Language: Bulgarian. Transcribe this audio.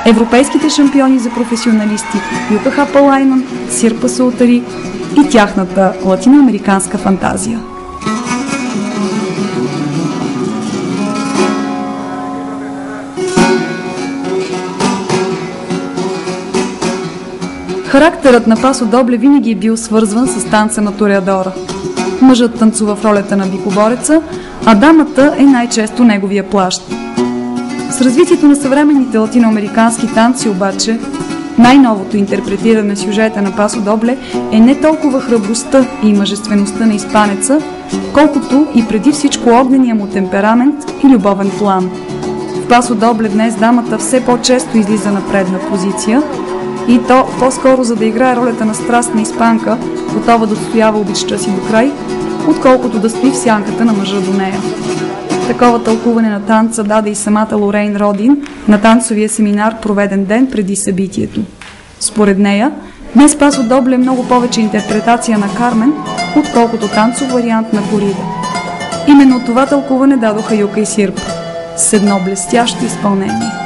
европейските шампиони за професионалисти Юка Хапалайнен, Сирпа Султари и тяхната латиноамериканска фантазия. Характерът на Пасо Добле винаги е бил свързван с танца на тореадора. Мъжът танцува в ролята на бикобореца, а дамата е най-често неговия плащ. С развитието на съвременните латиноамерикански танци обаче, най-новото интерпретиране на сюжета на Пасо Добле е не толкова храбростта и мъжествеността на испанеца, колкото и преди всичко огнения му темперамент и любовен план. В Пасо Добле днес дамата все по-често излиза на предна позиция, и то по-скоро за да играе ролята на страстна испанка, готова да отстоява обичта си до край, отколкото да стои в сянката на мъжа до нея. Такова тълкуване на танца даде и самата Лорейн Родин на танцовия семинар, проведен ден преди събитието. Според нея, днес Пасо Добле е много повече интерпретация на Кармен, отколкото танцов вариант на корида. Именно това тълкуване дадоха Юка и Сирпа с едно блестящо изпълнение.